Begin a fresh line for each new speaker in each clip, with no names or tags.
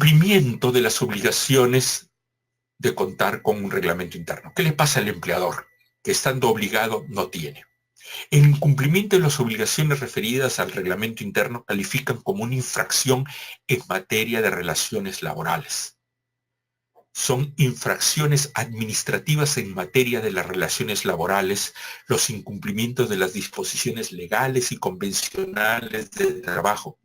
Cumplimiento de las obligaciones de contar con un reglamento interno. ¿Qué le pasa al empleador que estando obligado no tiene? El incumplimiento de las obligaciones referidas al reglamento interno califican como una infracción en materia de relaciones laborales. Son infracciones administrativas en materia de las relaciones laborales, los incumplimientos de las disposiciones legales y convencionales de trabajo,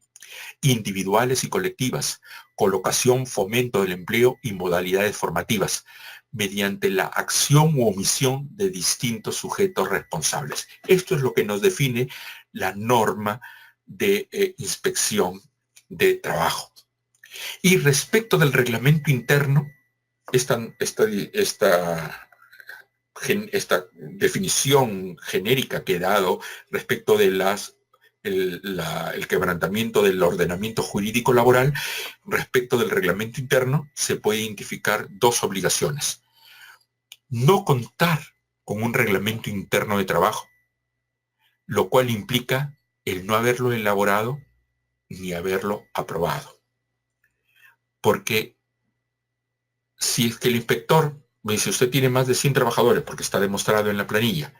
individuales y colectivas, colocación, fomento del empleo y modalidades formativas, mediante la acción u omisión de distintos sujetos responsables. Esto es lo que nos define la norma de inspección de trabajo. Y respecto del reglamento interno, esta definición genérica que he dado respecto de el quebrantamiento del ordenamiento jurídico laboral, respecto del reglamento interno, se puede identificar dos obligaciones. No contar con un reglamento interno de trabajo, lo cual implica el no haberlo elaborado ni haberlo aprobado. Porque si es que el inspector me dice, usted tiene más de 100 trabajadores, porque está demostrado en la planilla,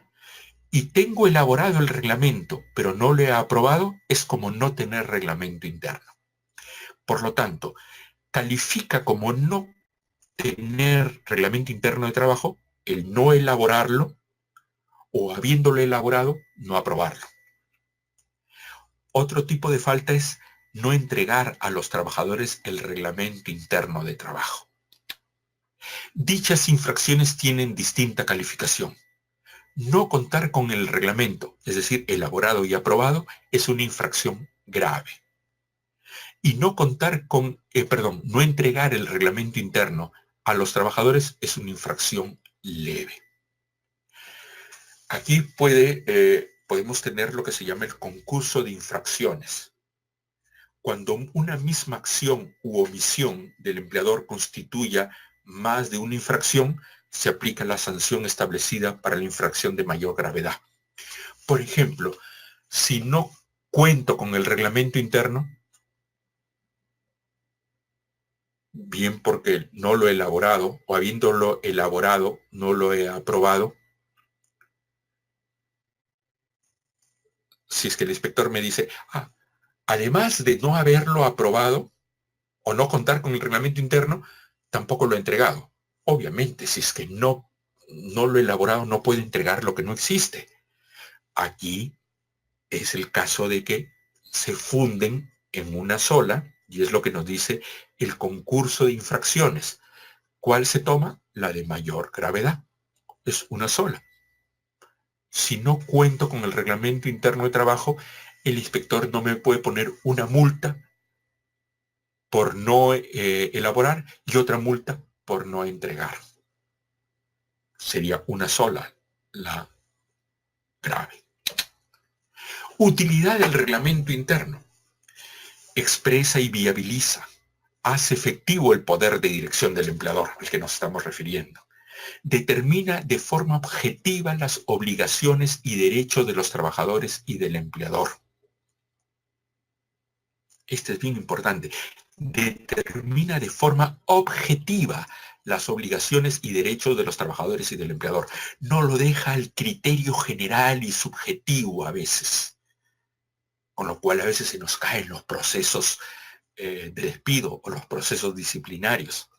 y tengo elaborado el reglamento, pero no lo he aprobado, es como no tener reglamento interno. Por lo tanto, califica como no tener reglamento interno de trabajo el no elaborarlo o habiéndolo elaborado, no aprobarlo. Otro tipo de falta es no entregar a los trabajadores el reglamento interno de trabajo. Dichas infracciones tienen distinta calificación. No contar con el reglamento, es decir, elaborado y aprobado, es una infracción grave. Y no contar con, no entregar el reglamento interno a los trabajadores es una infracción leve. Aquí podemos tener lo que se llama el concurso de infracciones. Cuando una misma acción u omisión del empleador constituya más de una infracción, se aplica la sanción establecida para la infracción de mayor gravedad. Por ejemplo, si no cuento con el reglamento interno, bien porque no lo he elaborado o habiéndolo elaborado no lo he aprobado, si es que el inspector me dice, además de no haberlo aprobado o no contar con el reglamento interno, tampoco lo he entregado. Obviamente, si es que no lo he elaborado, no puedo entregar lo que no existe. Aquí es el caso de que se funden en una sola, y es lo que nos dice el concurso de infracciones. ¿Cuál se toma? La de mayor gravedad. Es una sola. Si no cuento con el reglamento interno de trabajo, el inspector no me puede poner una multa por no elaborar y otra multa por no entregar. Sería una sola la grave. Utilidad del reglamento interno. Expresa y viabiliza. Hace efectivo el poder de dirección del empleador, al que nos estamos refiriendo. Determina de forma objetiva las obligaciones y derechos de los trabajadores y del empleador. Esto es bien importante. Determina de forma objetiva las obligaciones y derechos de los trabajadores y del empleador. No lo deja al criterio general y subjetivo a veces, con lo cual a veces se nos caen los procesos de despido o los procesos disciplinarios.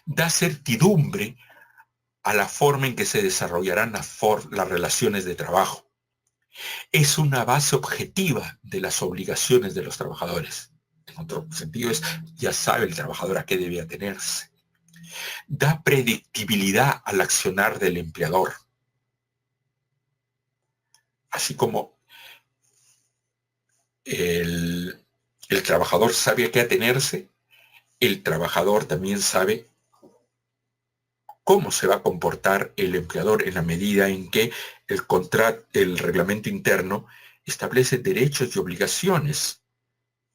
Da certidumbre a la forma en que se desarrollarán las relaciones de trabajo. Es una base objetiva de las obligaciones de los trabajadores. En otro sentido es, ya sabe el trabajador a qué debe atenerse. Da predictibilidad al accionar del empleador. Así como el trabajador sabe a qué atenerse, el trabajador también sabe cómo se va a comportar el empleador en la medida en que el reglamento interno establece derechos y obligaciones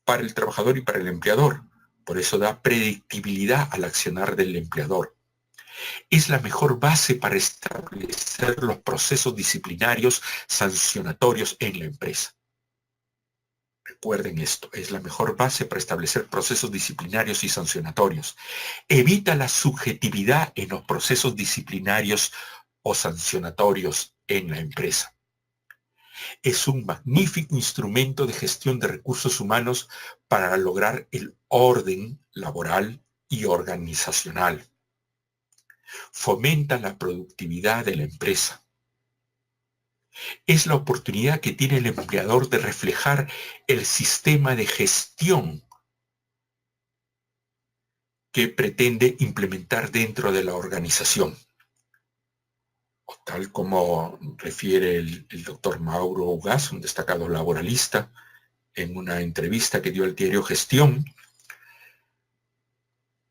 para el trabajador y para el empleador. Por eso da predictibilidad al accionar del empleador. Es la mejor base para establecer los procesos disciplinarios sancionatorios en la empresa. Recuerden esto, es la mejor base para establecer procesos disciplinarios y sancionatorios. Evita la subjetividad en los procesos disciplinarios o sancionatorios en la empresa. Es un magnífico instrumento de gestión de recursos humanos para lograr el orden laboral y organizacional. Fomenta la productividad de la empresa. Es la oportunidad que tiene el empleador de reflejar el sistema de gestión que pretende implementar dentro de la organización. O tal como refiere el doctor Mauro Ugaz, un destacado laboralista, en una entrevista que dio al diario Gestión,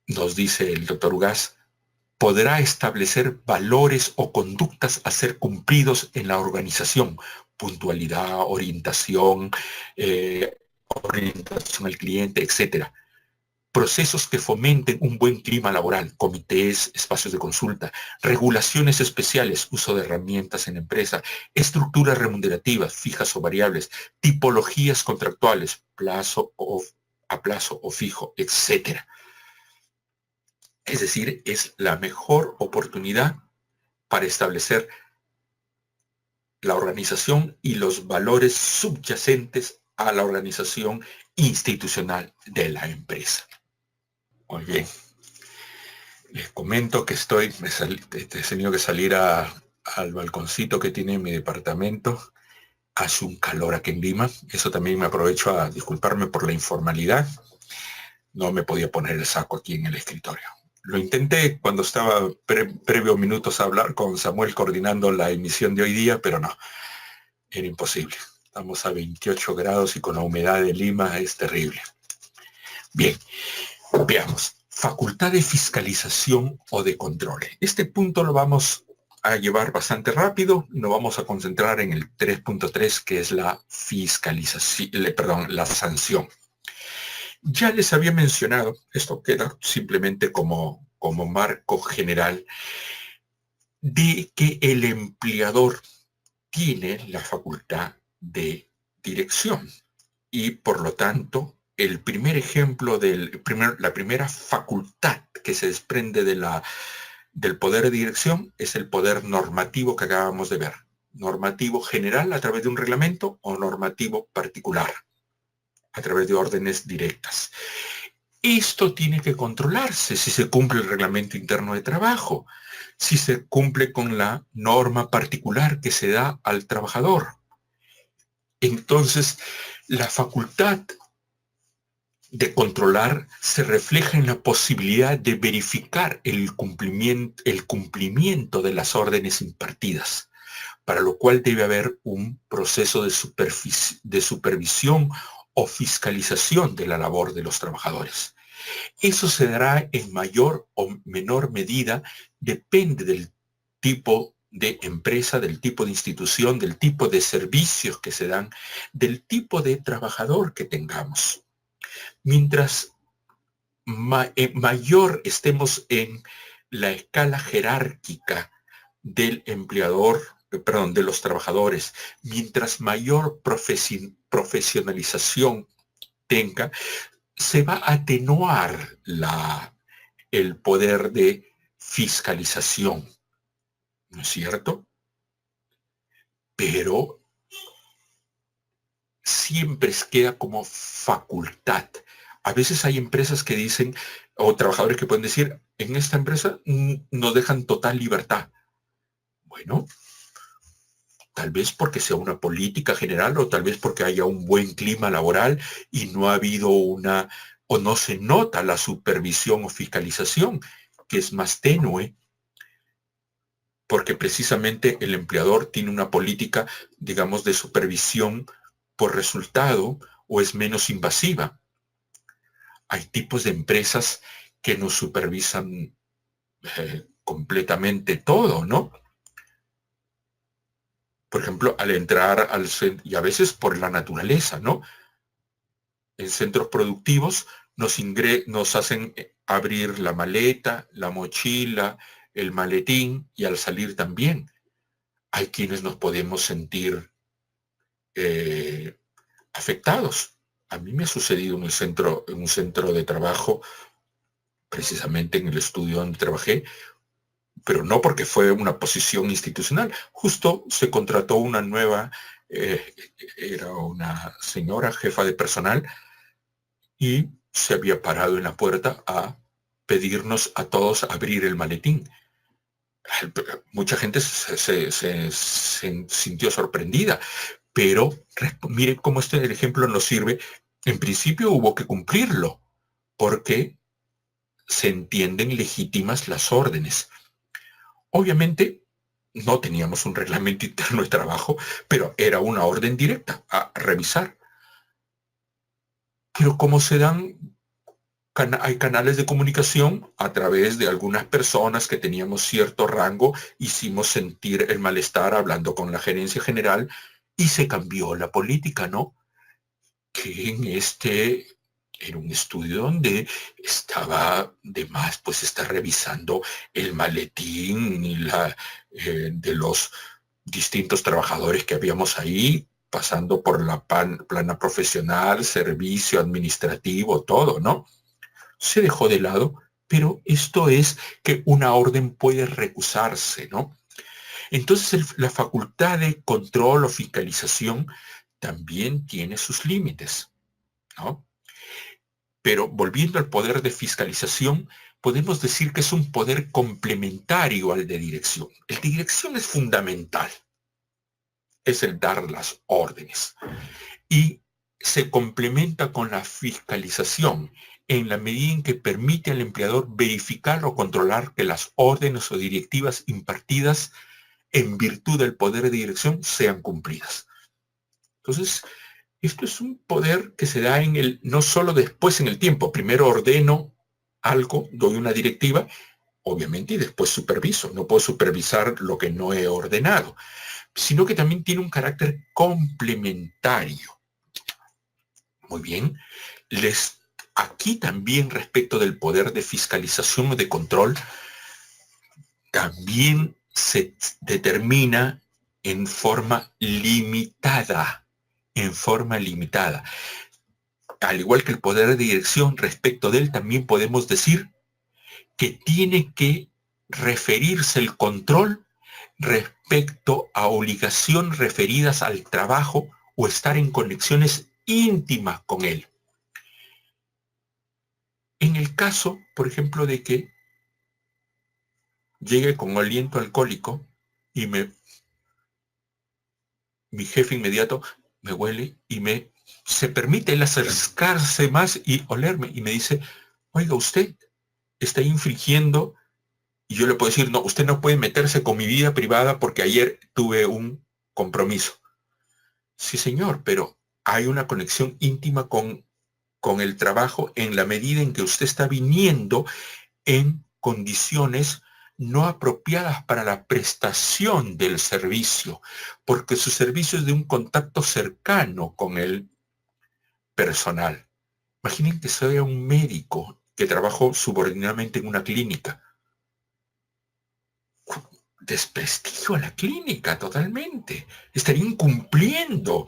nos dice el doctor Ugaz, podrá establecer valores o conductas a ser cumplidos en la organización, puntualidad, orientación al cliente, etcétera. Procesos que fomenten un buen clima laboral, comités, espacios de consulta, regulaciones especiales, uso de herramientas en empresa, estructuras remunerativas, fijas o variables, tipologías contractuales, a plazo o fijo, etcétera. Es decir, es la mejor oportunidad para establecer la organización y los valores subyacentes a la organización institucional de la empresa. Muy bien. Les comento que he tenido que salir al balconcito que tiene mi departamento. Hace un calor aquí en Lima. Eso también me aprovecho a disculparme por la informalidad. No me podía poner el saco aquí en el escritorio. Lo intenté cuando estaba previo minutos a hablar con Samuel coordinando la emisión de hoy día, pero no, era imposible. Estamos a 28 grados y con la humedad de Lima es terrible. Bien, veamos. Facultad de fiscalización o de control. Este punto lo vamos a llevar bastante rápido. Nos vamos a concentrar en el 3.3, que es la fiscalización, la sanción. Ya les había mencionado, esto queda simplemente como marco general, de que el empleador tiene la facultad de dirección y por lo tanto el primer ejemplo la primera facultad que se desprende del poder de dirección es el poder normativo que acabamos de ver. Normativo general a través de un reglamento o normativo particular a través de órdenes directas. Esto tiene que controlarse si se cumple el reglamento interno de trabajo, si se cumple con la norma particular que se da al trabajador. Entonces, la facultad de controlar se refleja en la posibilidad de verificar el cumplimiento de las órdenes impartidas, para lo cual debe haber un proceso de supervisión o fiscalización de la labor de los trabajadores. Eso se dará en mayor o menor medida, depende del tipo de empresa, del tipo de institución, del tipo de servicios que se dan, del tipo de trabajador que tengamos. Mientras mayor estemos en la escala jerárquica del empleador, de los trabajadores, mientras mayor profesionalización tenga, se va a atenuar el poder de fiscalización, ¿no es cierto? Pero siempre queda como facultad. A veces hay empresas que dicen, o trabajadores que pueden decir, en esta empresa nos dejan total libertad. Bueno, tal vez porque sea una política general o tal vez porque haya un buen clima laboral y no ha habido o no se nota la supervisión o fiscalización, que es más tenue, porque precisamente el empleador tiene una política, digamos, de supervisión por resultado o es menos invasiva. Hay tipos de empresas que nos supervisan completamente todo, ¿no? Por ejemplo, al entrar al centro, y a veces por la naturaleza, ¿no? En centros productivos nos hacen abrir la maleta, la mochila, el maletín y al salir también. Hay quienes nos podemos sentir afectados. A mí me ha sucedido en un centro de trabajo, precisamente en el estudio donde trabajé, pero no porque fue una posición institucional. Justo se contrató una nueva, eh, era una señora jefa de personal y se había parado en la puerta a pedirnos a todos abrir el maletín. Mucha gente se sintió sorprendida, pero miren cómo el ejemplo nos sirve. En principio hubo que cumplirlo, porque se entienden legítimas las órdenes. Obviamente no teníamos un reglamento interno de trabajo, pero era una orden directa a revisar. Pero como se dan, hay canales de comunicación a través de algunas personas que teníamos cierto rango, hicimos sentir el malestar hablando con la gerencia general y se cambió la política, ¿no? Que en era un estudio donde estaba de más, pues está revisando el maletín y de los distintos trabajadores que habíamos ahí, pasando por la plana profesional, servicio administrativo, todo, ¿no? Se dejó de lado, pero esto es que una orden puede recusarse, ¿no? Entonces la facultad de control o fiscalización también tiene sus límites, ¿no? Pero volviendo al poder de fiscalización, podemos decir que es un poder complementario al de dirección. El de dirección es fundamental, es el dar las órdenes. Y se complementa con la fiscalización en la medida en que permite al empleador verificar o controlar que las órdenes o directivas impartidas en virtud del poder de dirección sean cumplidas. Entonces, esto es un poder que se da no solo después en el tiempo. Primero ordeno algo, doy una directiva, obviamente, y después superviso. No puedo supervisar lo que no he ordenado, sino que también tiene un carácter complementario. Muy bien. Aquí también respecto del poder de fiscalización o de control, también se determina en forma limitada, Al igual que el poder de dirección, respecto de él también podemos decir que tiene que referirse el control respecto a obligaciones referidas al trabajo o estar en conexiones íntimas con él. En el caso, por ejemplo, de que llegue con aliento alcohólico y mi jefe inmediato me huele y se permite el acercarse más y olerme y me dice, oiga, usted está infringiendo, y yo le puedo decir, no, usted no puede meterse con mi vida privada porque ayer tuve un compromiso. Sí, señor, pero hay una conexión íntima con el trabajo en la medida en que usted está viniendo en condiciones no apropiadas para la prestación del servicio, porque su servicio es de un contacto cercano con el personal. Imaginen que sea un médico que trabajó subordinadamente en una clínica. Desprestigio a la clínica totalmente. Estaría incumpliendo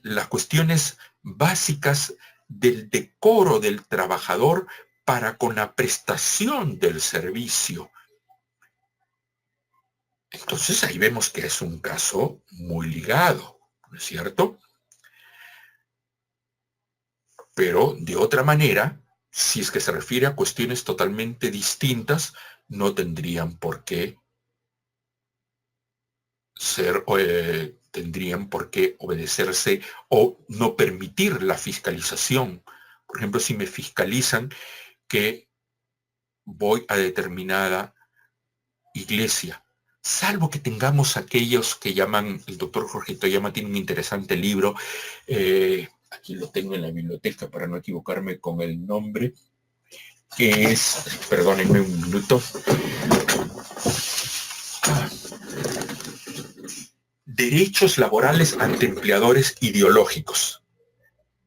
las cuestiones básicas del decoro del trabajador para con la prestación del servicio. Entonces ahí vemos que es un caso muy ligado, ¿no es cierto? Pero de otra manera, si es que se refiere a cuestiones totalmente distintas, no tendrían por qué tendrían por qué obedecerse o no permitir la fiscalización. Por ejemplo, si me fiscalizan que voy a determinada iglesia, salvo que tengamos aquellos que llaman, el doctor Jorge Toyama tiene un interesante libro, aquí lo tengo en la biblioteca para no equivocarme con el nombre, que es, perdónenme un minuto, Derechos laborales ante empleadores ideológicos,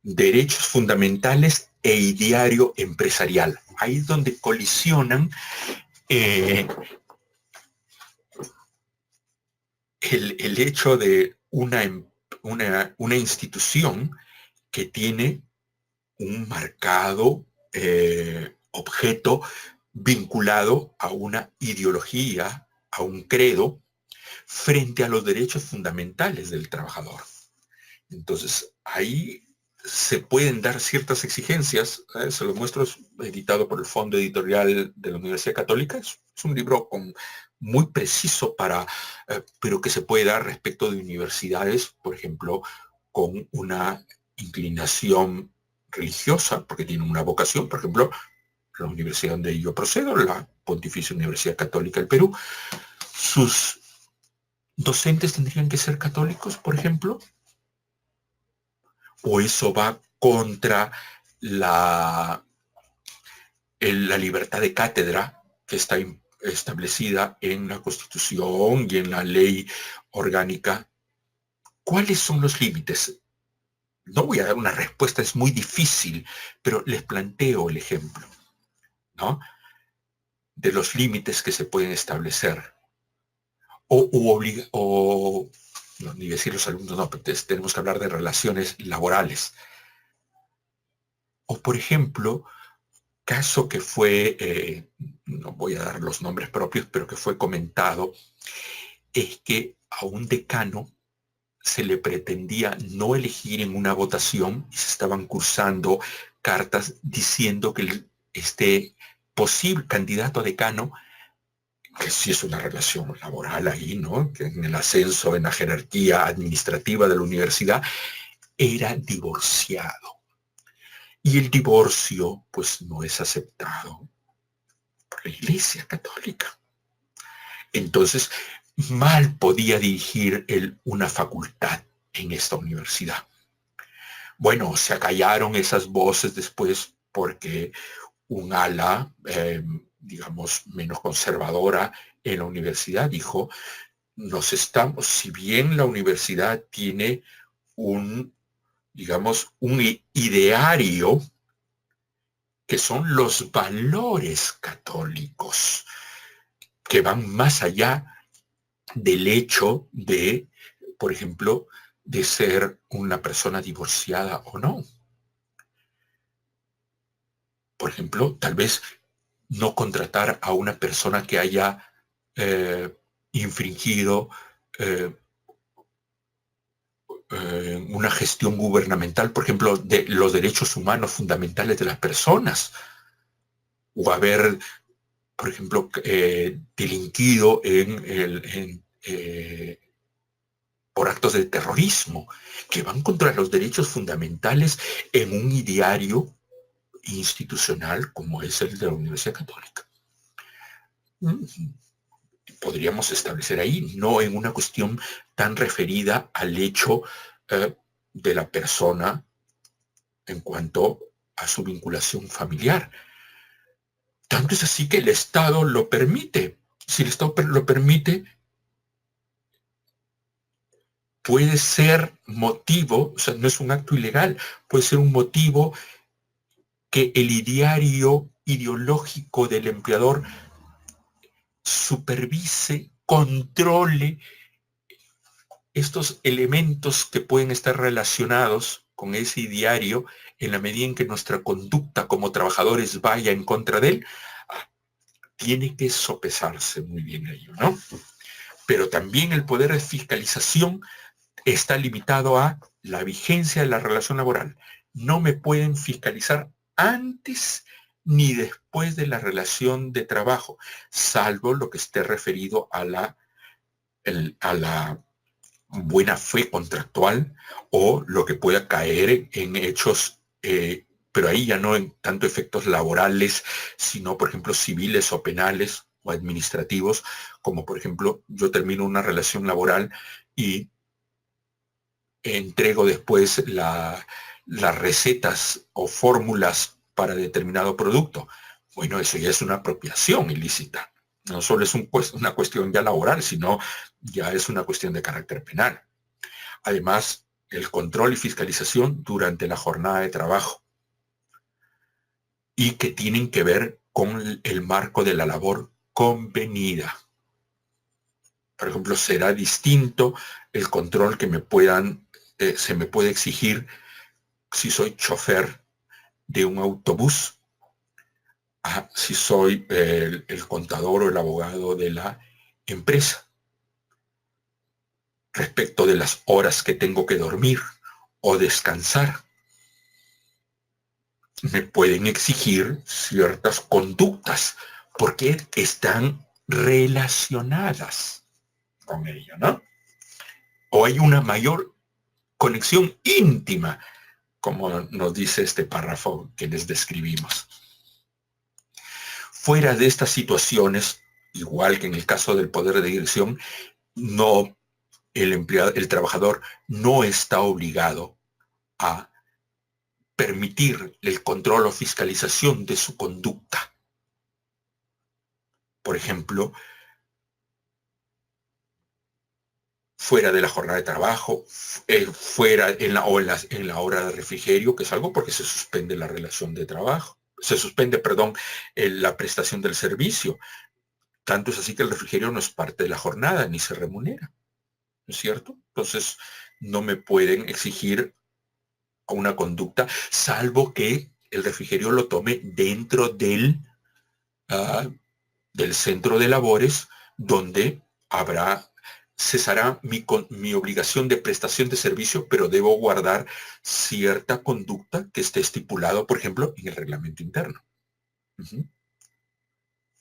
derechos fundamentales e ideario empresarial. Ahí es donde colisionan el hecho de una institución que tiene un marcado objeto vinculado a una ideología, a un credo, frente a los derechos fundamentales del trabajador. Entonces, ahí se pueden dar ciertas exigencias. Se lo muestro, es editado por el Fondo Editorial de la Universidad Católica. Es un libro muy preciso pero que se puede dar respecto de universidades, por ejemplo, con una inclinación religiosa, porque tienen una vocación. Por ejemplo, la universidad donde yo procedo, la Pontificia Universidad Católica del Perú, sus docentes tendrían que ser católicos, por ejemplo, o eso va contra la libertad de cátedra que está establecida en la Constitución y en la ley orgánica. ¿Cuáles son los límites? No voy a dar una respuesta, es muy difícil, pero les planteo el ejemplo, ¿no? De los límites que se pueden establecer. No, ni decir los alumnos, no, pero tenemos que hablar de relaciones laborales. O, por ejemplo, caso que fue, no voy a dar los nombres propios, pero que fue comentado, es que a un decano se le pretendía no elegir en una votación y se estaban cursando cartas diciendo que este posible candidato a decano, que sí es una relación laboral ahí, ¿no? Que en el ascenso, en la jerarquía administrativa de la universidad, era divorciado. Y el divorcio, pues, no es aceptado por la Iglesia Católica. Entonces, mal podía dirigir él una facultad en esta universidad. Bueno, se acallaron esas voces después porque un ala, digamos, menos conservadora en la universidad dijo, si bien la universidad tiene digamos, un ideario que son los valores católicos, que van más allá del hecho de, por ejemplo, de ser una persona divorciada o no. Por ejemplo, tal vez no contratar a una persona que haya infringido una gestión gubernamental, por ejemplo, de los derechos humanos fundamentales de las personas, o haber, por ejemplo, delinquido por actos de terrorismo, que van contra los derechos fundamentales en un ideario institucional como es el de la Universidad Católica. Podríamos establecer ahí, no en una cuestión tan referida al hecho de la persona en cuanto a su vinculación familiar. Tanto es así que el Estado lo permite. Si el Estado lo permite, puede ser motivo, o sea, no es un acto ilegal, puede ser un motivo que el ideario ideológico del empleador supervise, controle estos elementos que pueden estar relacionados con ese ideario en la medida en que nuestra conducta como trabajadores vaya en contra de él. Tiene que sopesarse muy bien ello, ¿no? Pero también el poder de fiscalización está limitado a la vigencia de la relación laboral. No me pueden fiscalizar antes ni después de la relación de trabajo, salvo lo que esté referido a la buena fe contractual o lo que pueda caer en hechos, pero ahí ya no en tanto efectos laborales, sino, por ejemplo, civiles o penales o administrativos, como por ejemplo, yo termino una relación laboral y entrego después las recetas o fórmulas para determinado producto. Bueno, eso ya es una apropiación ilícita. No solo es una cuestión ya laboral, sino ya es una cuestión de carácter penal. Además, el control y fiscalización durante la jornada de trabajo y que tienen que ver con el marco de la labor convenida. Por ejemplo, será distinto el control que se me puede exigir si soy chofer de un autobús a si soy el contador o el abogado de la empresa, respecto de las horas que tengo que dormir o descansar. Me pueden exigir ciertas conductas porque están relacionadas con ello, ¿no? O hay una mayor conexión íntima, como nos dice este párrafo que les describimos. Fuera de estas situaciones, igual que en el caso del poder de dirección, no, el trabajador no está obligado a permitir el control o fiscalización de su conducta. Por ejemplo, fuera de la jornada de trabajo, fuera en la hora de refrigerio, que es algo porque se suspende la relación de trabajo, se suspende, perdón, la prestación del servicio. Tanto es así que el refrigerio no es parte de la jornada ni se remunera, ¿no es cierto? Entonces, no me pueden exigir una conducta, salvo que el refrigerio lo tome dentro del centro de labores, donde cesará mi obligación de prestación de servicio, pero debo guardar cierta conducta que esté estipulado, por ejemplo, en el reglamento interno.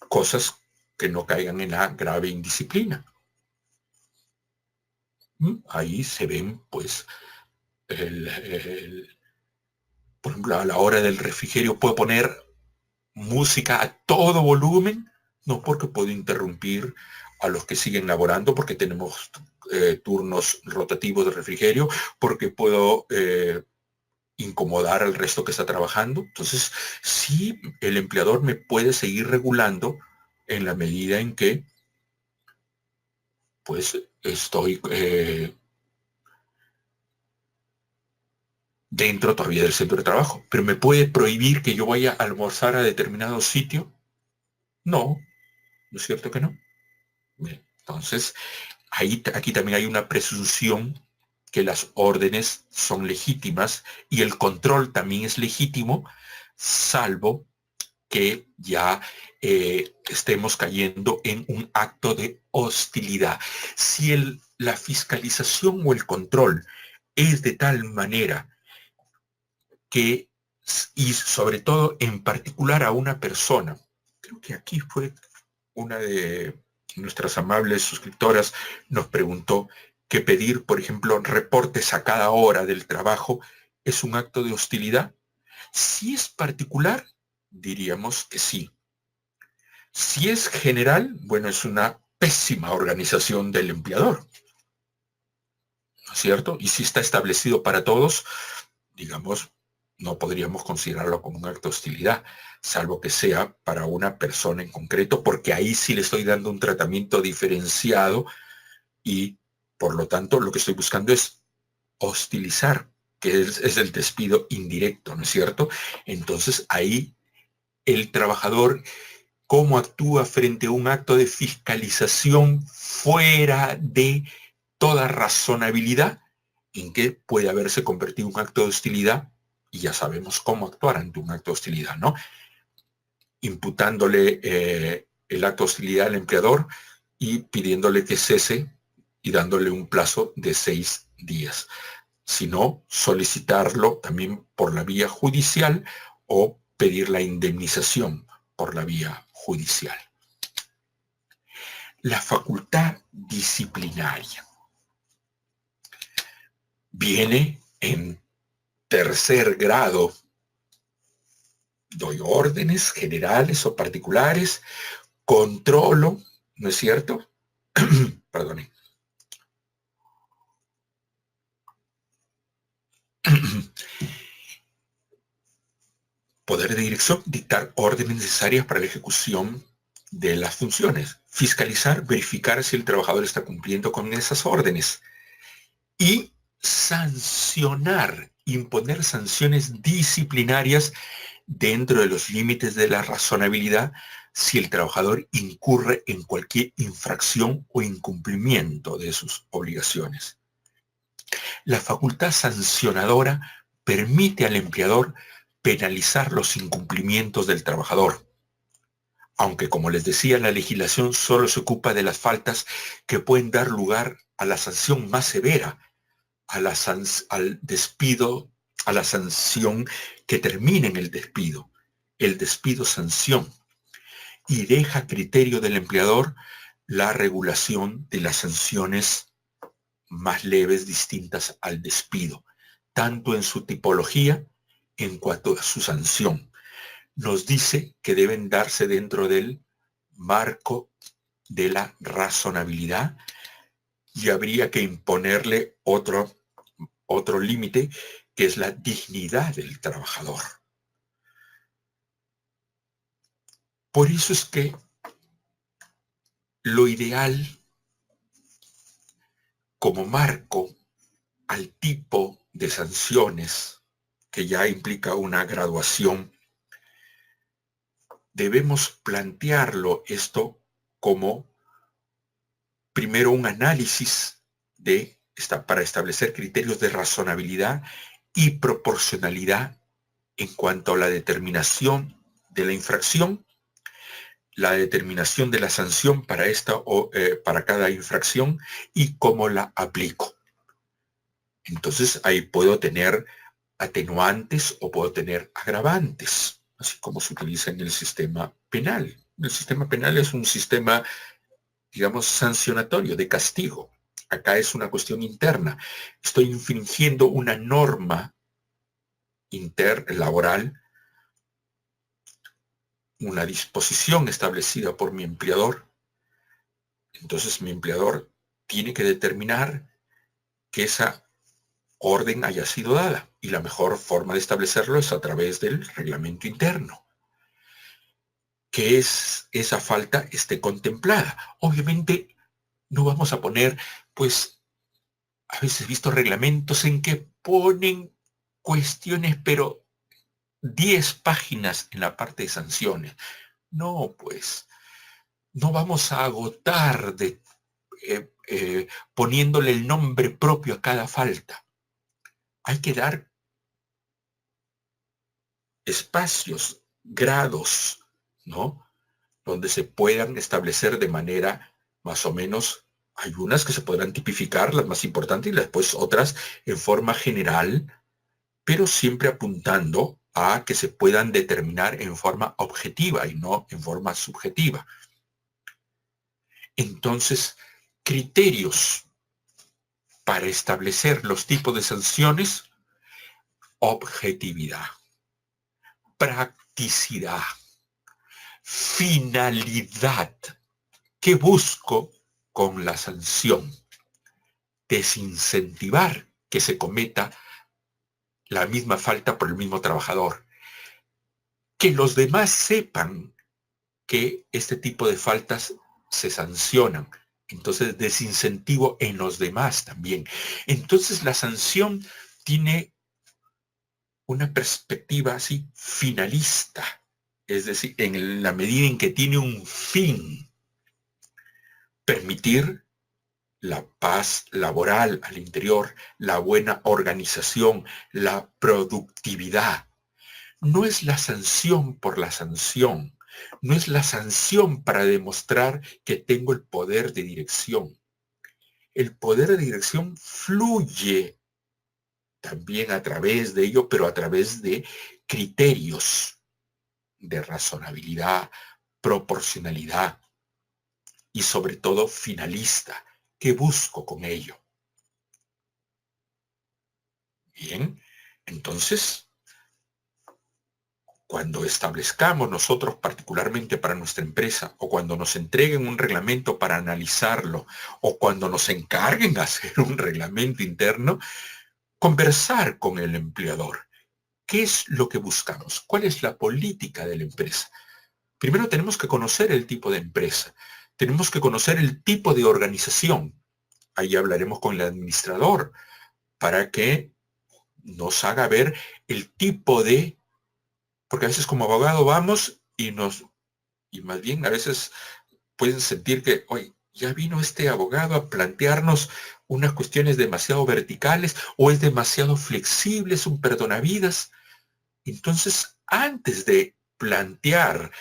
Cosas que no caigan en la grave indisciplina. Ahí se ven, pues, por ejemplo, a la hora del refrigerio puedo poner música a todo volumen, no porque puedo interrumpir a los que siguen laborando, porque tenemos turnos rotativos de refrigerio, porque puedo incomodar al resto que está trabajando. Entonces, sí, el empleador me puede seguir regulando en la medida en que, pues, estoy dentro todavía del centro de trabajo. Pero ¿me puede prohibir que yo vaya a almorzar a determinado sitio? No, ¿no es cierto que no? Bien, entonces, aquí también hay una presunción que las órdenes son legítimas y el control también es legítimo, salvo que ya estemos cayendo en un acto de hostilidad. Si la fiscalización o el control es de tal manera que, y sobre todo en particular a una persona, creo que aquí fue una de nuestras amables suscriptoras nos preguntó que pedir, por ejemplo, reportes a cada hora del trabajo es un acto de hostilidad. Si es particular, diríamos que sí. Si es general, bueno, es una pésima organización del empleador, ¿no es cierto? Y si está establecido para todos, digamos, no podríamos considerarlo como un acto de hostilidad, salvo que sea para una persona en concreto, porque ahí sí le estoy dando un tratamiento diferenciado y, por lo tanto, lo que estoy buscando es hostilizar, que es el despido indirecto, ¿no es cierto? Entonces, ahí el trabajador, cómo actúa frente a un acto de fiscalización fuera de toda razonabilidad, en que puede haberse convertido en un acto de hostilidad, y ya sabemos cómo actuar ante un acto de hostilidad, ¿no? Imputándole el acto de hostilidad al empleador y pidiéndole que cese y dándole un plazo de 6 días. Si no, solicitarlo también por la vía judicial o pedir la indemnización por la vía judicial. La facultad disciplinaria viene en tercer grado. Doy órdenes generales o particulares, controlo, ¿no es cierto? Perdone. Poder de dirección, dictar órdenes necesarias para la ejecución de las funciones, fiscalizar, verificar si el trabajador está cumpliendo con esas órdenes y sancionar, imponer sanciones disciplinarias dentro de los límites de la razonabilidad si el trabajador incurre en cualquier infracción o incumplimiento de sus obligaciones. La facultad sancionadora permite al empleador penalizar los incumplimientos del trabajador. Aunque, como les decía, la legislación solo se ocupa de las faltas que pueden dar lugar a la sanción más severa, al despido, a la sanción que termine en el despido sanción, y deja a criterio del empleador la regulación de las sanciones más leves distintas al despido, tanto en su tipología en cuanto a su sanción. Nos dice que deben darse dentro del marco de la razonabilidad y habría que imponerle otro límite, que es la dignidad del trabajador. Por eso es que lo ideal como marco al tipo de sanciones que ya implica una graduación, debemos plantearlo esto como primero un análisis para establecer criterios de razonabilidad y proporcionalidad en cuanto a la determinación de la infracción, la determinación de la sanción para para cada infracción y cómo la aplico. Entonces ahí puedo tener atenuantes o puedo tener agravantes, así como se utiliza en el sistema penal. El sistema penal es un sistema, digamos, sancionatorio, de castigo. Acá es una cuestión interna. Estoy infringiendo una norma laboral, una disposición establecida por mi empleador. Entonces mi empleador tiene que determinar que esa orden haya sido dada, y la mejor forma de establecerlo es a través del reglamento interno, que esa falta esté contemplada. Obviamente no vamos a poner, pues, a veces he visto reglamentos en que ponen cuestiones, pero 10 páginas en la parte de sanciones. No, pues, no vamos a agotar poniéndole el nombre propio a cada falta. Hay que dar espacios, grados, ¿no? Donde se puedan establecer de manera más o menos, hay unas que se podrán tipificar, las más importantes, y después otras en forma general, pero siempre apuntando a que se puedan determinar en forma objetiva y no en forma subjetiva. Entonces, criterios para establecer los tipos de sanciones: objetividad, practicidad, finalidad. ¿Qué busco con la sanción? Desincentivar que se cometa la misma falta por el mismo trabajador. Que los demás sepan que este tipo de faltas se sancionan. Entonces, desincentivo en los demás también. Entonces, la sanción tiene una perspectiva así finalista, es decir, en la medida en que tiene un fin: permitir la paz laboral al interior, la buena organización, la productividad. No es la sanción por la sanción, no es la sanción para demostrar que tengo el poder de dirección. El poder de dirección fluye también a través de ello, pero a través de criterios de razonabilidad, proporcionalidad y sobre todo finalista. ¿Qué busco con ello? Bien, entonces, cuando establezcamos nosotros particularmente para nuestra empresa, o cuando nos entreguen un reglamento para analizarlo, o cuando nos encarguen de hacer un reglamento interno, conversar con el empleador. ¿Qué es lo que buscamos? ¿Cuál es la política de la empresa? Primero tenemos que conocer el tipo de empresa. Tenemos que conocer el tipo de organización. Ahí hablaremos con el administrador para que nos haga ver el tipo de... Porque a veces como abogado vamos y más bien a veces pueden sentir que, oye, ya vino este abogado a plantearnos unas cuestiones demasiado verticales, o es demasiado flexible, es un perdonavidas. Entonces, antes de plantear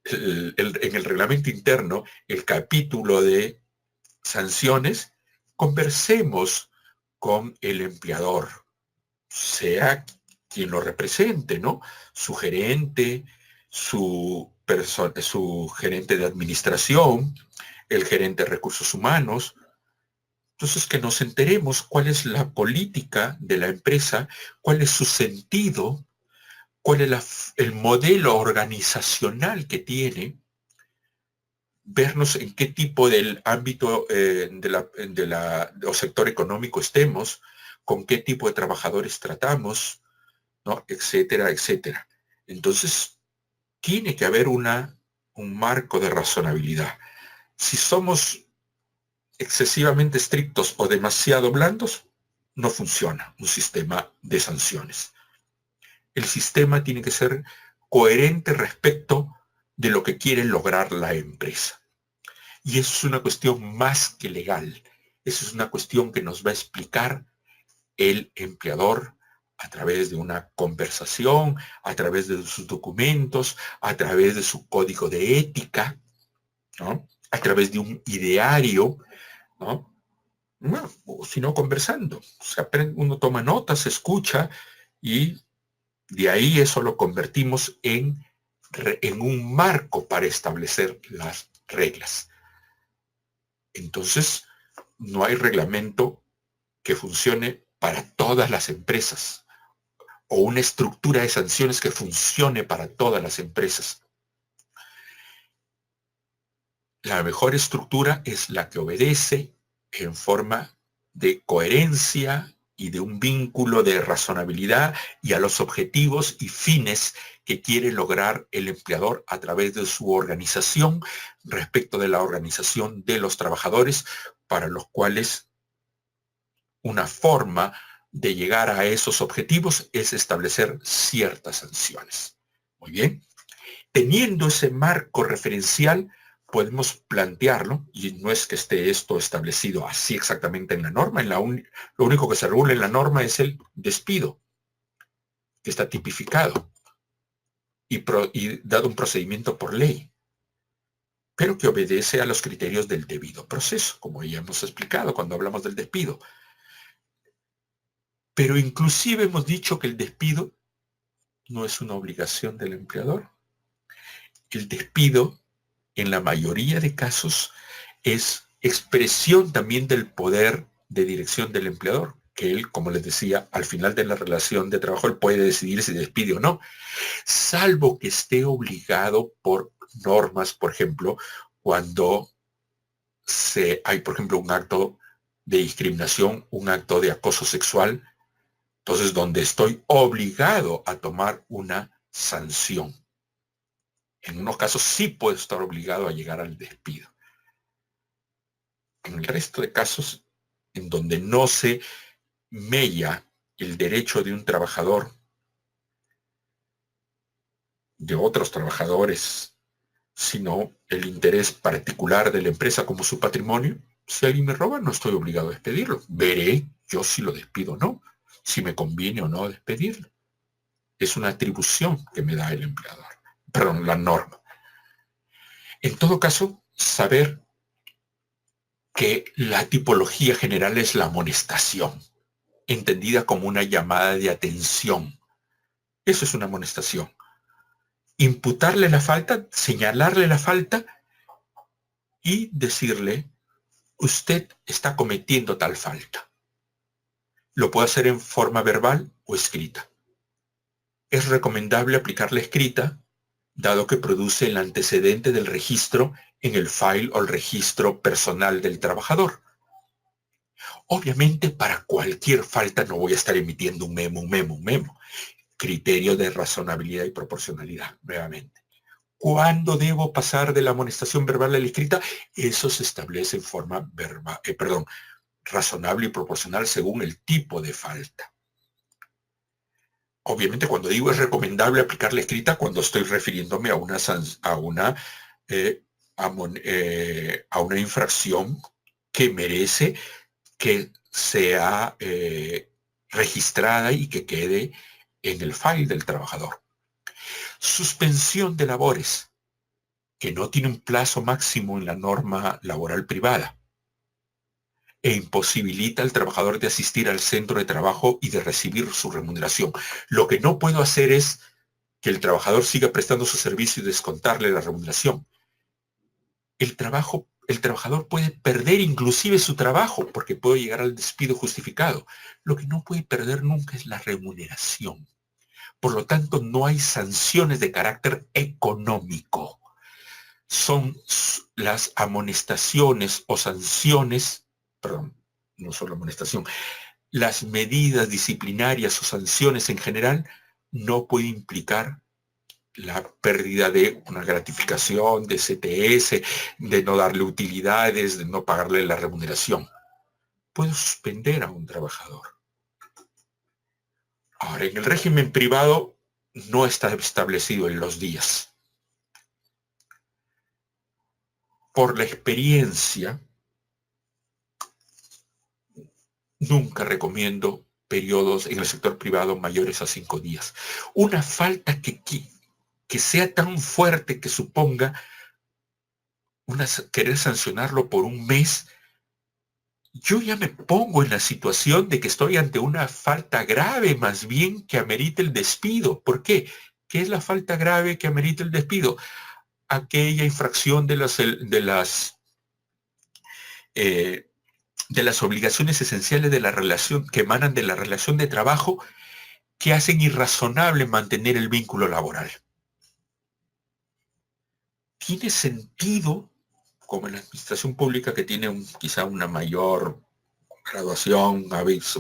en el reglamento interno el capítulo de sanciones, conversemos con el empleador, sea quien lo represente, ¿no? Su gerente, su gerente de administración, el gerente de recursos humanos. Entonces, que nos enteremos cuál es la política de la empresa, cuál es su sentido, cuál es el modelo organizacional que tiene, vernos en qué tipo del ámbito o sector económico estemos, con qué tipo de trabajadores tratamos, ¿no? Etcétera, etcétera. Entonces, tiene que haber un marco de razonabilidad. Si somos excesivamente estrictos o demasiado blandos, no funciona un sistema de sanciones. El sistema tiene que ser coherente respecto de lo que quiere lograr la empresa. Y eso es una cuestión más que legal. Eso es una cuestión que nos va a explicar el empleador a través de una conversación, a través de sus documentos, a través de su código de ética, ¿no? A través de un ideario, ¿no? Bueno, sino conversando. Uno toma notas, escucha y de ahí eso lo convertimos en un marco para establecer las reglas. Entonces, no hay reglamento que funcione para todas las empresas o una estructura de sanciones que funcione para todas las empresas. La mejor estructura es la que obedece en forma de coherencia y de un vínculo de razonabilidad y a los objetivos y fines que quiere lograr el empleador a través de su organización respecto de la organización de los trabajadores, para los cuales una forma de llegar a esos objetivos es establecer ciertas sanciones. Muy bien. Teniendo ese marco referencial, podemos plantearlo, y no es que esté esto establecido así exactamente en la norma, lo único que se regula en la norma es el despido, que está tipificado y dado un procedimiento por ley, pero que obedece a los criterios del debido proceso, como ya hemos explicado cuando hablamos del despido. Pero inclusive hemos dicho que el despido no es una obligación del empleador. El despido, en la mayoría de casos, es expresión también del poder de dirección del empleador, que él, como les decía, al final de la relación de trabajo, él puede decidir si despide o no, salvo que esté obligado por normas, por ejemplo, cuando hay, por ejemplo, un acto de discriminación, un acto de acoso sexual, entonces donde estoy obligado a tomar una sanción. En unos casos sí puedo estar obligado a llegar al despido. En el resto de casos, en donde no se mella el derecho de un trabajador, de otros trabajadores, sino el interés particular de la empresa como su patrimonio, si alguien me roba, no estoy obligado a despedirlo. Veré yo si lo despido o no, si me conviene o no despedirlo. Es una atribución que me da el empleador, perdón, la norma. En todo caso, saber que la tipología general es la amonestación, entendida como una llamada de atención. Eso es una amonestación. Imputarle la falta, señalarle la falta y decirle, usted está cometiendo tal falta. Lo puede hacer en forma verbal o escrita. Es recomendable aplicar la escrita, dado que produce el antecedente del registro en el file o el registro personal del trabajador. Obviamente, para cualquier falta no voy a estar emitiendo un memo. Criterio de razonabilidad y proporcionalidad, nuevamente. ¿Cuándo debo pasar de la amonestación verbal a la escrita? Eso se establece en forma razonable y proporcional según el tipo de falta. Obviamente, cuando digo es recomendable aplicar la escrita, cuando estoy refiriéndome a una infracción que merece que sea registrada y que quede en el file del trabajador. Suspensión de labores, que no tiene un plazo máximo en la norma laboral privada e imposibilita al trabajador de asistir al centro de trabajo y de recibir su remuneración. Lo que no puedo hacer es que el trabajador siga prestando su servicio y descontarle la remuneración. El trabajador puede perder inclusive su trabajo porque puede llegar al despido justificado. Lo que no puede perder nunca es la remuneración. Por lo tanto, no hay sanciones de carácter económico. Son las amonestaciones o sanciones, perdón, no solo amonestación, las medidas disciplinarias o sanciones en general no pueden implicar la pérdida de una gratificación, de CTS, de no darle utilidades, de no pagarle la remuneración. Puedo suspender a un trabajador. Ahora, en el régimen privado no está establecido en los días. Por la experiencia, nunca recomiendo periodos en el sector privado mayores a 5 días. Una falta que sea tan fuerte que suponga querer sancionarlo por un mes, yo ya me pongo en la situación de que estoy ante una falta grave más bien que amerite el despido. ¿Por qué? ¿Qué es la falta grave que amerite el despido? Aquella infracción de las obligaciones esenciales de la relación que emanan de la relación de trabajo que hacen irrazonable mantener el vínculo laboral. Tiene sentido, como en la administración pública que tiene quizá una mayor graduación,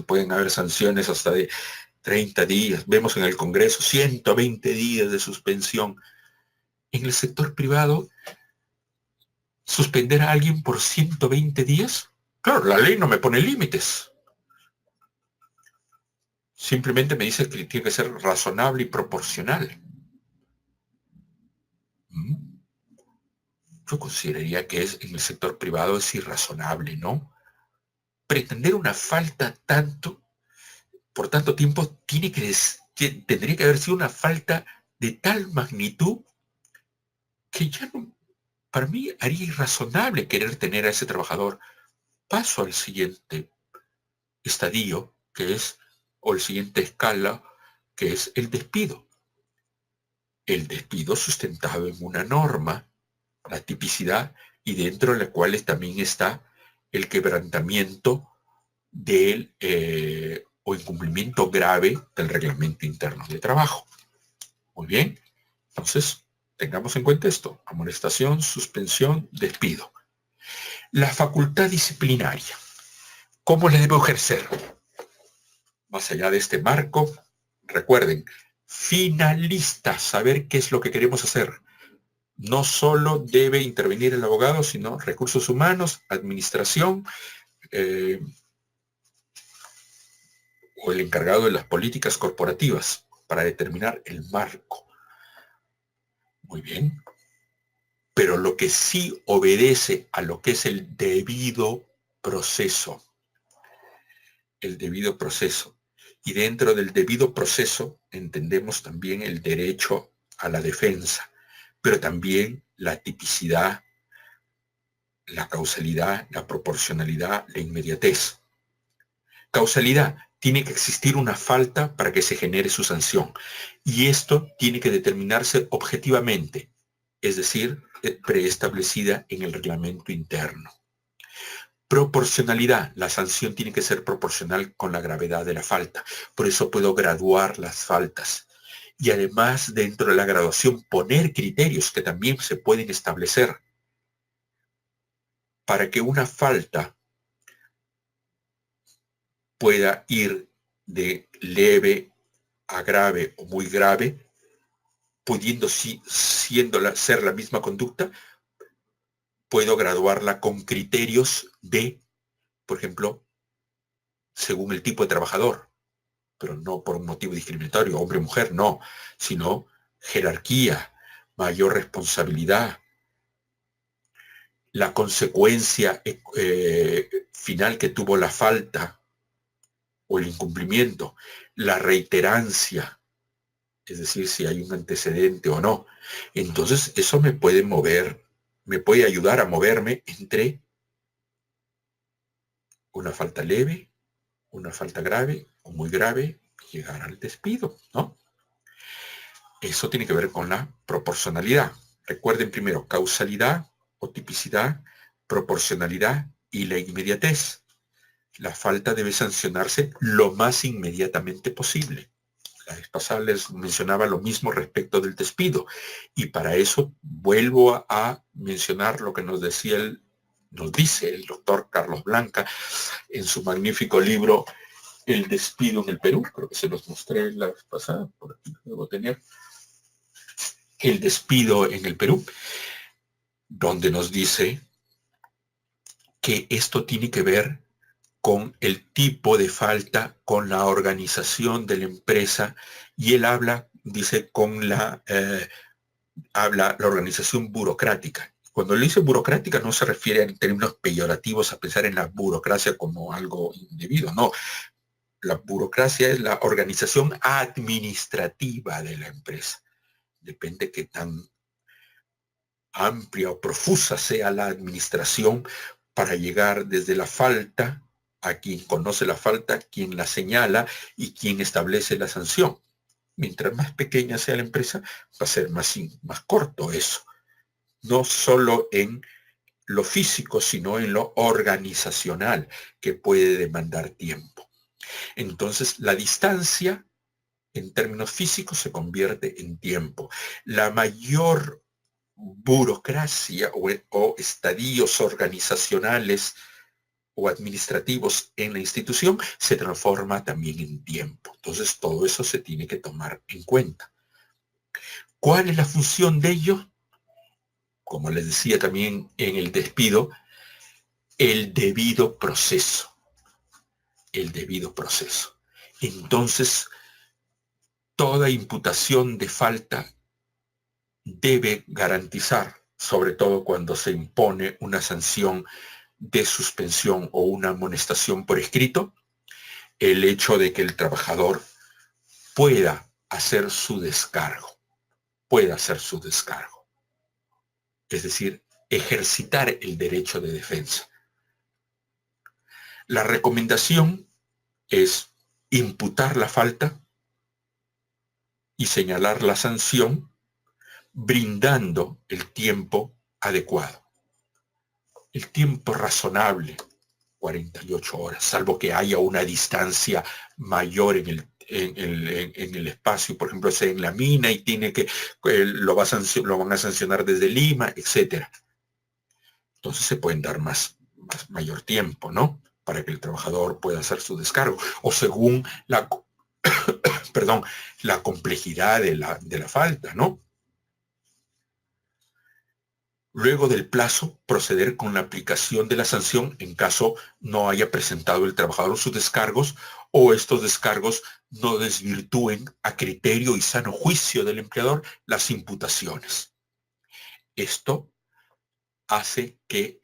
pueden haber sanciones hasta de 30 días, vemos en el Congreso 120 días de suspensión. En el sector privado, suspender a alguien por 120 días, claro, la ley no me pone límites. Simplemente me dice que tiene que ser razonable y proporcional. Yo consideraría que en el sector privado es irrazonable, ¿no? Pretender una falta por tanto tiempo, tendría que haber sido una falta de tal magnitud que ya no, para mí haría irrazonable querer tener a ese trabajador. Paso al siguiente estadio, o el siguiente escala, que es el despido. El despido sustentado en una norma, la tipicidad, y dentro de la cual también está el quebrantamiento o incumplimiento grave del reglamento interno de trabajo. Muy bien, entonces tengamos en cuenta esto: amonestación, suspensión, despido. La facultad disciplinaria, ¿cómo la debo ejercer? Más allá de este marco, recuerden, finalista, saber qué es lo que queremos hacer. No solo debe intervenir el abogado, sino recursos humanos, administración, o el encargado de las políticas corporativas para determinar el marco. Muy bien. Pero lo que sí obedece a lo que es el debido proceso. El debido proceso. Y dentro del debido proceso entendemos también el derecho a la defensa, pero también la tipicidad, la causalidad, la proporcionalidad, la inmediatez. Causalidad: tiene que existir una falta para que se genere su sanción. Y esto tiene que determinarse objetivamente, es decir, preestablecida en el reglamento interno. Proporcionalidad: la sanción tiene que ser proporcional con la gravedad de la falta. Por eso puedo graduar las faltas. Y además, dentro de la graduación, poner criterios que también se pueden establecer para que una falta pueda ir de leve a grave o muy grave, pudiendo ser la misma conducta. Puedo graduarla con criterios por ejemplo, según el tipo de trabajador, pero no por un motivo discriminatorio, hombre o mujer, no, sino jerarquía, mayor responsabilidad, la consecuencia final que tuvo la falta o el incumplimiento, la reiterancia, es decir, si hay un antecedente o no. Entonces, eso me puede mover, me puede ayudar a moverme entre una falta leve, una falta grave o muy grave, y llegar al despido, ¿no? Eso tiene que ver con la proporcionalidad. Recuerden primero causalidad o tipicidad, proporcionalidad y la inmediatez. La falta debe sancionarse lo más inmediatamente posible. La vez pasada les mencionaba lo mismo respecto del despido, y para eso vuelvo a mencionar lo que nos dice el doctor Carlos Blanca en su magnífico libro El despido en el Perú. Creo que se los mostré la vez pasada, por aquí debo tener El despido en el Perú, donde nos dice que esto tiene que ver con el tipo de falta, con la organización de la empresa, y él dice, habla la organización burocrática. Cuando le dice burocrática no se refiere en términos peyorativos a pensar en la burocracia como algo indebido, no. La burocracia es la organización administrativa de la empresa. Depende qué tan amplia o profusa sea la administración para llegar desde la falta a quien conoce la falta, quien la señala y quien establece la sanción. Mientras más pequeña sea la empresa, va a ser más corto eso. No solo en lo físico, sino en lo organizacional, que puede demandar tiempo. Entonces, la distancia, en términos físicos, se convierte en tiempo. La mayor burocracia o estadios organizacionales o administrativos en la institución se transforma también en tiempo. Entonces, todo eso se tiene que tomar en cuenta. ¿Cuál es la función de ello? Como les decía también en el despido, el debido proceso. El debido proceso. Entonces, toda imputación de falta debe garantizar, sobre todo cuando se impone una sanción de suspensión o una amonestación por escrito, el hecho de que el trabajador pueda hacer su descargo, es decir, ejercitar el derecho de defensa. La recomendación es imputar la falta y señalar la sanción brindando el tiempo adecuado, el tiempo razonable, 48 horas, salvo que haya una distancia mayor en el espacio, por ejemplo, sea en la mina y tiene que, lo van a sancionar desde Lima, etcétera. Entonces se pueden dar mayor tiempo, ¿no? Para que el trabajador pueda hacer su descargo, o según la complejidad de la falta, ¿no? Luego del plazo, proceder con la aplicación de la sanción en caso no haya presentado el trabajador sus descargos o estos descargos no desvirtúen a criterio y sano juicio del empleador las imputaciones. Esto hace que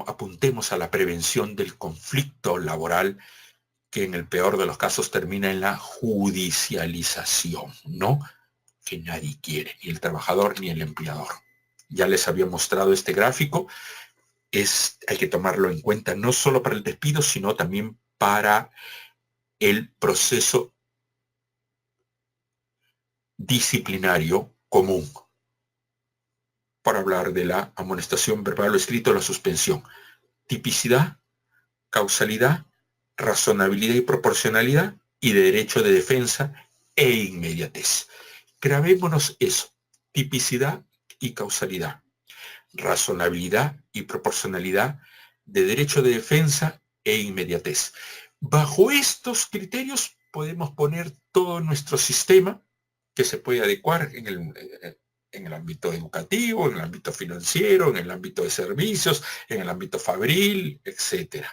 apuntemos a la prevención del conflicto laboral, que en el peor de los casos termina en la judicialización, ¿no? Que nadie quiere, ni el trabajador ni el empleador. Ya les había mostrado este gráfico. Hay que tomarlo en cuenta no solo para el despido, sino también para el proceso disciplinario común, para hablar de la amonestación verbal o escrito, la suspensión. Tipicidad, causalidad, razonabilidad y proporcionalidad, y de derecho de defensa e inmediatez. Grabémonos eso: tipicidad y causalidad, razonabilidad y proporcionalidad, de derecho de defensa e inmediatez. Bajo estos criterios podemos poner todo nuestro sistema, que se puede adecuar en el ámbito educativo, en el ámbito financiero, en el ámbito de servicios, en el ámbito fabril, etc.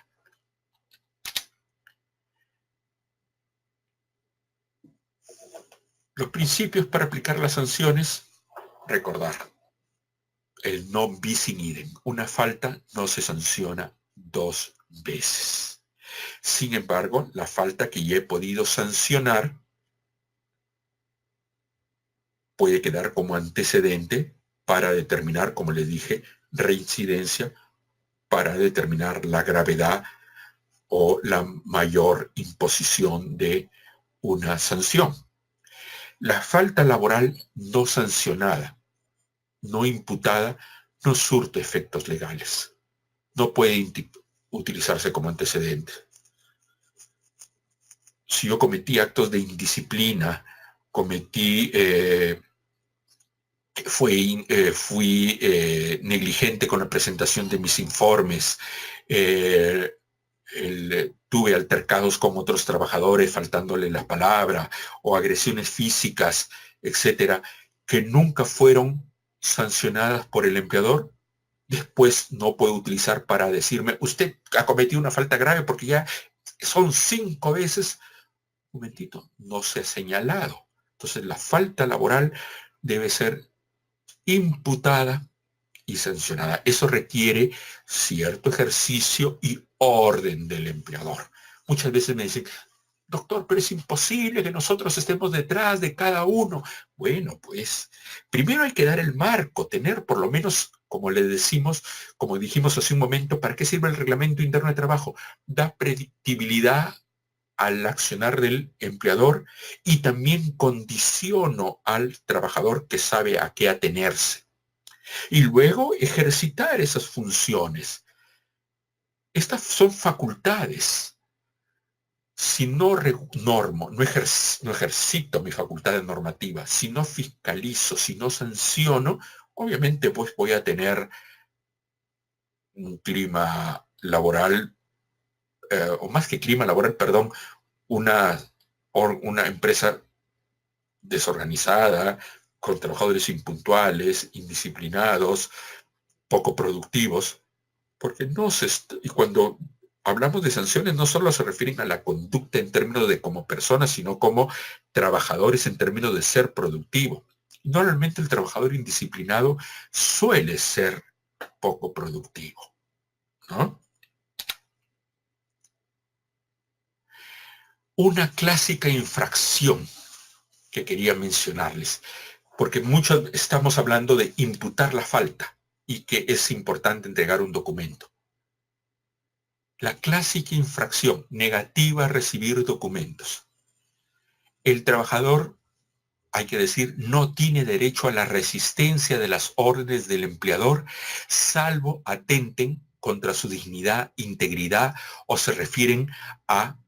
Los principios para aplicar las sanciones: recordar el non bis in idem. Una falta no se sanciona 2 veces. Sin embargo, la falta que ya he podido sancionar puede quedar como antecedente para determinar, como les dije, reincidencia, para determinar la gravedad o la mayor imposición de una sanción. La falta laboral no sancionada, no imputada, no surte efectos legales. No puede utilizarse como antecedente. Si yo cometí actos de indisciplina, fui negligente con la presentación de mis informes, tuve altercados con otros trabajadores faltándole la palabra o agresiones físicas, etcétera, que nunca fueron sancionadas por el empleador, después no puedo utilizar para decirme, usted ha cometido una falta grave porque ya son 5 veces. Un momentito, no se ha señalado. Entonces la falta laboral debe ser imputada y sancionada. Eso requiere cierto ejercicio y orden del empleador. Muchas veces me dicen, doctor, pero es imposible que nosotros estemos detrás de cada uno. Bueno, pues primero hay que dar el marco, tener por lo menos, como le decimos, como dijimos hace un momento, ¿para qué sirve el reglamento interno de trabajo? Da predictibilidad al accionar del empleador y también condiciono al trabajador que sabe a qué atenerse. Y luego ejercitar esas funciones. Estas son facultades. Si no normo, no ejercito mi facultad de normativa, si no fiscalizo, si no sanciono, obviamente pues voy a tener un clima laboral, o más que clima laboral, perdón, una empresa desorganizada, con trabajadores impuntuales, indisciplinados, poco productivos, porque no se y cuando hablamos de sanciones no solo se refieren a la conducta en términos de como personas, sino como trabajadores en términos de ser productivo. Normalmente el trabajador indisciplinado suele ser poco productivo, ¿no? Una clásica infracción que quería mencionarles, porque muchos estamos hablando de imputar la falta y que es importante entregar un documento. La clásica infracción negativa a recibir documentos. El trabajador, hay que decir, no tiene derecho a la resistencia de las órdenes del empleador, salvo atenten contra su dignidad, integridad o se refieren a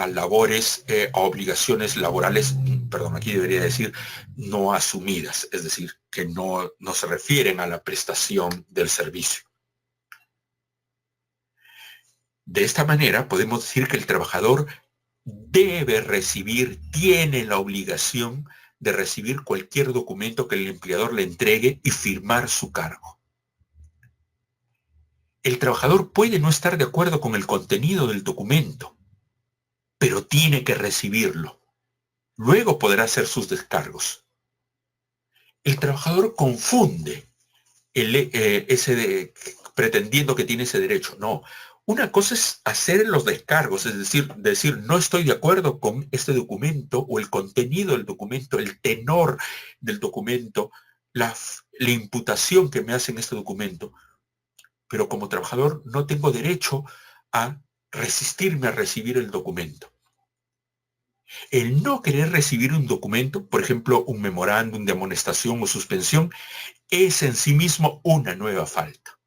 labores, a obligaciones laborales, perdón, aquí debería decir no asumidas, es decir, que no se refieren a la prestación del servicio. De esta manera podemos decir que el trabajador debe recibir, tiene la obligación de recibir cualquier documento que el empleador le entregue y firmar su cargo. El trabajador puede no estar de acuerdo con el contenido del documento, pero tiene que recibirlo. Luego podrá hacer sus descargos. El trabajador confunde pretendiendo que tiene ese derecho. No. Una cosa es hacer los descargos, es decir, no estoy de acuerdo con este documento o el contenido del documento, el tenor del documento, la imputación que me hacen este documento, pero como trabajador no tengo derecho a resistirme a recibir el documento. El no querer recibir un documento, por ejemplo, un memorándum de amonestación o suspensión, es en sí mismo una nueva falta.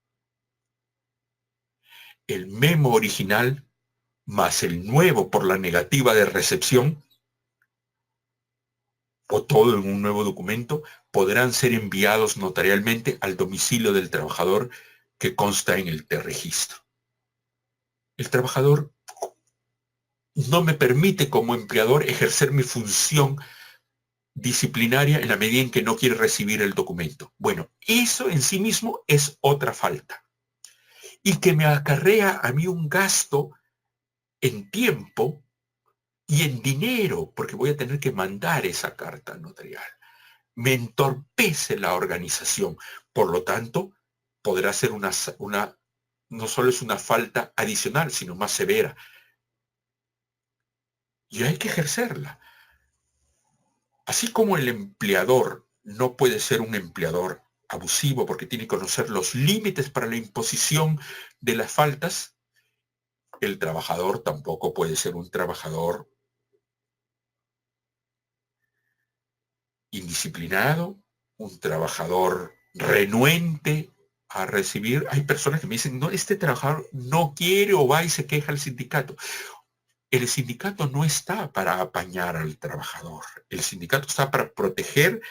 El memo original más el nuevo por la negativa de recepción o todo en un nuevo documento podrán ser enviados notarialmente al domicilio del trabajador que consta en el registro. El trabajador no me permite como empleador ejercer mi función disciplinaria en la medida en que no quiere recibir el documento. Bueno, eso en sí mismo es otra falta y que me acarrea a mí un gasto en tiempo y en dinero, porque voy a tener que mandar esa carta notarial. Me entorpece la organización. Por lo tanto, podrá ser no solo es una falta adicional, sino más severa. Y hay que ejercerla. Así como el empleador no puede ser un empleador abusivo porque tiene que conocer los límites para la imposición de las faltas, el trabajador tampoco puede ser un trabajador indisciplinado, un trabajador renuente a recibir. Hay personas que me dicen, no, este trabajador no quiere o va y se queja al sindicato. El sindicato no está para apañar al trabajador. El sindicato está para proteger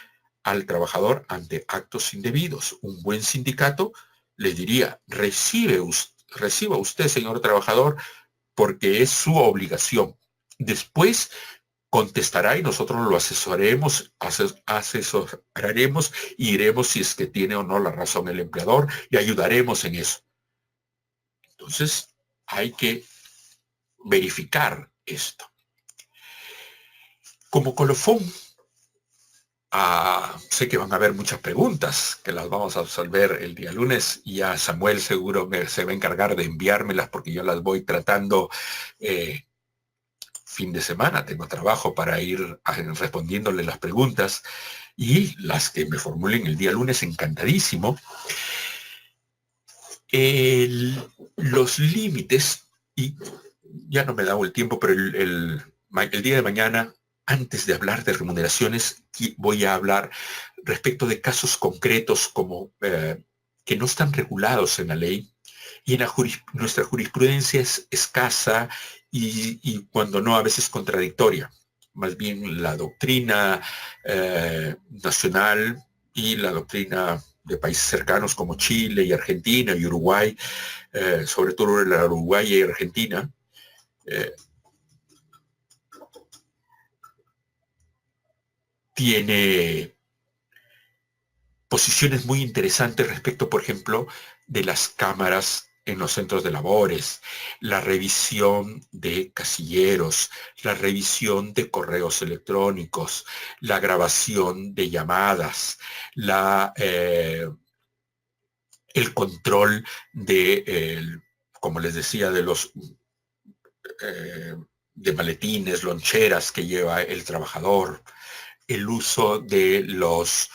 al trabajador ante actos indebidos. Un buen sindicato le diría, reciba usted, señor trabajador, porque es su obligación. Después contestará y nosotros lo asesoraremos y iremos si es que tiene o no la razón el empleador y ayudaremos en eso. Entonces, hay que verificar esto. Como colofón, sé que van a haber muchas preguntas que las vamos a resolver el día lunes y ya Samuel seguro se va a encargar de enviármelas porque yo las voy tratando fin de semana. Tengo trabajo para ir respondiéndole las preguntas y las que me formulen el día lunes, encantadísimo. Los límites, y ya no me da el tiempo, pero el día de mañana, antes de hablar de remuneraciones, voy a hablar respecto de casos concretos como que no están regulados en la ley y en nuestra jurisprudencia es escasa y cuando no a veces contradictoria. Más bien la doctrina nacional y la doctrina de países cercanos como Chile y Argentina y Uruguay, sobre todo la Uruguay y Argentina, tiene posiciones muy interesantes respecto, por ejemplo, de las cámaras en los centros de labores, la revisión de casilleros, la revisión de correos electrónicos, la grabación de llamadas, el control de, como les decía, de los de maletines, loncheras que lleva el trabajador, el uso de los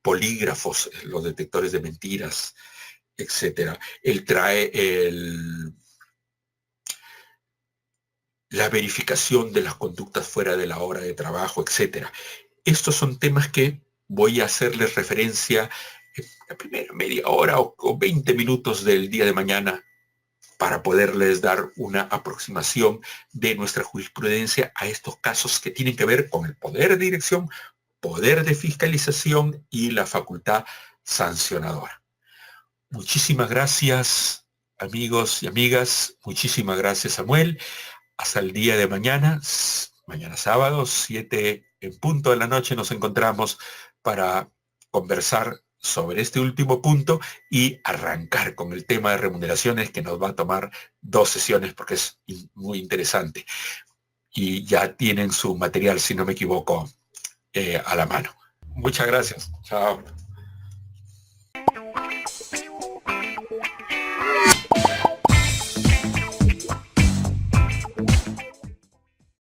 polígrafos, los detectores de mentiras, etcétera. Él trae la verificación de las conductas fuera de la hora de trabajo, etcétera. Estos son temas que voy a hacerles referencia en la primera media hora o 20 minutos del día de mañana para poderles dar una aproximación de nuestra jurisprudencia a estos casos que tienen que ver con el poder de dirección, poder de fiscalización y la facultad sancionadora. Muchísimas gracias, amigos y amigas. Muchísimas gracias, Samuel. Hasta el día de mañana, mañana sábado, 7 en punto de la noche, nos encontramos para conversar sobre este último punto y arrancar con el tema de remuneraciones que nos va a tomar 2 sesiones porque es muy interesante. Y ya tienen su material, si no me equivoco, a la mano. Muchas gracias. Chao.